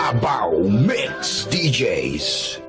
Davao Mix DJs.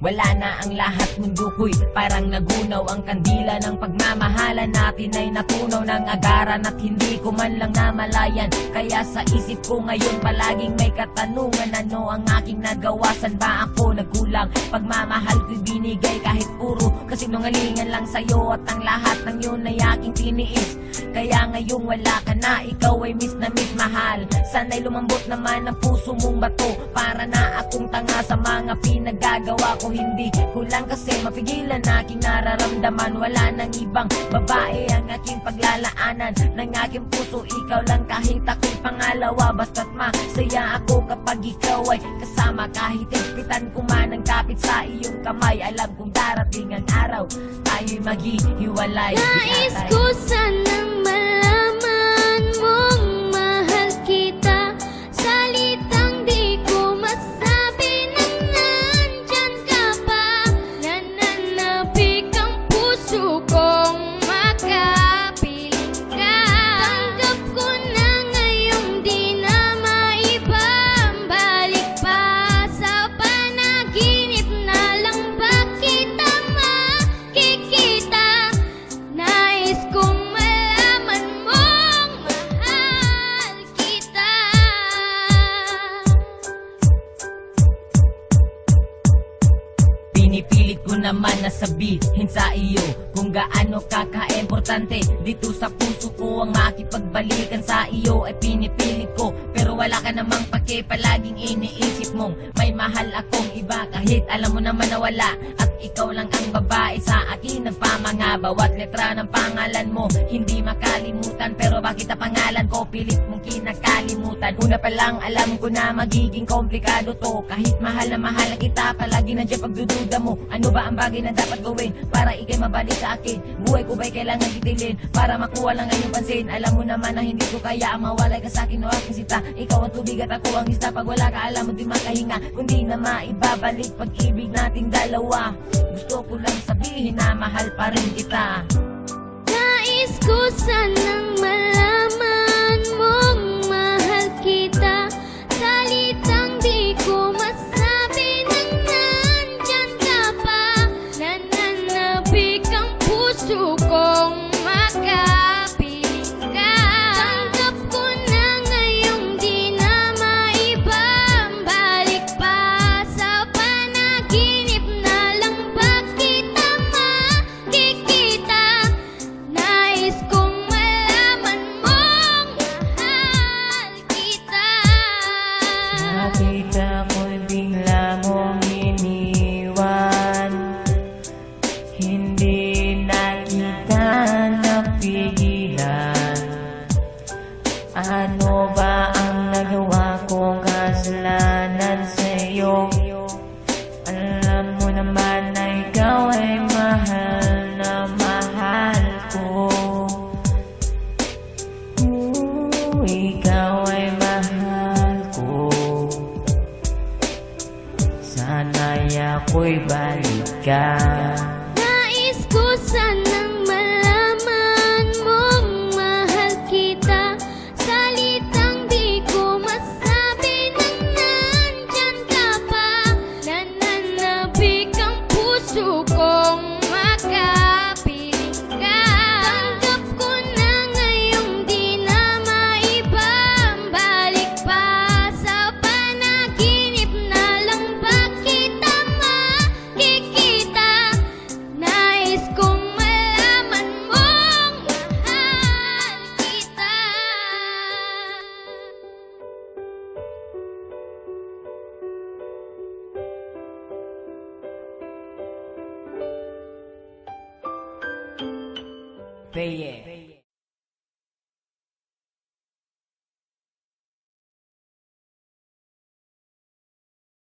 Wala na ang lahat, mundo ko'y parang nagunaw. Ang kandila ng pagmamahalan natin ay natunaw ng agaran at hindi ko man lang namalayan. Kaya sa isip ko ngayon palaging may katanungan, ano ang aking nagawa? San ba ako nagkulang? Pagmamahal ko'y binigay kahit puro kasinungalingan lang sa'yo, at ang lahat ng yun ay aking tiniis. Kaya ngayong wala ka na, ikaw ay miss na miss mahal. Sana'y lumambot naman ang puso mong bato. Para na akong tanga sa mga pinagagawa ko, hindi ko lang kasi mapigilan aking nararamdaman. Wala nang ibang babae ang aking paglalaanan ng aking puso, ikaw lang kahit ako'y pangalawa. Basta't masaya ako kapag ikaw ay kasama, kahit higpitan ko man ang kapit sa iyong kamay. Alam kong darating ang araw tayo'y maghihiwalay. Nais ko sanang malaman mong mahal kita. Salitang di ko masabi na nandyan ka pa. Nananabik ang puso kong makapiling ka. Tanggap ko na ngayong di na maibabalik pa. Sa panaginip na lang ba kita makikita? Nais kong malaman mong mahal kita. Pinipilit ko naman na sabihin sa iyo kung gaano kaka-importante dito sa puso ko. Ang makipagbalikan sa iyo ay pinipilit ko, pero wala ka namang pake. Palaging iniisip mong may mahal akong iba, kahit alam mo naman na wala. At ikaw lang ang babae sa akin nagpamanga. Bawat letra ng pangalan mo hindi makalimutan, pero bakit ang pangalan ko pilit mong kinakalimutan? Una pa lang alam ko na magiging komplikado to. Kahit mahal na mahal kita, palagi nandiyan pagdududa mo. Ano ba ang bagay na dapat gawin para ikay mabalik sa akin? Buhay ko ba'y kailangan titilin para makuha lang ang iyong pansin? Alam mo naman na hindi ko kaya ang mawalay ka sa akin o aking sita. Ikaw ang tubig at ako ang isda. Pag wala ka alam mo di makahinga, kundi na maibabalik pag-ibig nating dalawa. Gusto ko lang sabihin na mahal pa rin kita. Nais ko sanang malaman mong mahal kita. Salitang di ko masabi na nandyan ka pa. Nananabik ang puso kong makapiling ka. Tanggap ko na ngayong di na maibabalik pa. Sa panaginip na lang ba kita makikita? Nais kong malaman mong mahal kita. Nakita ko'y bigla mong iniwan, hindi na kita napigilan. Ano ba ang nagawa kong kasalanan sa'yo? Alam mo naman na ikaw ay mahal na mahal ko. Ikaw ay mahal ko. Sana'y ako'y balikan. Nais ko sanang malaman mong mahal kita. Salitang di ko masabi na nandyan ka pa. Nananabik ang puso kong makapiling ka. Tanggap ko na ngayong di na maibabalik pa. Sa panaginip na lang ba kita makikita? Nais kong malaman mong mahal kita. Peye.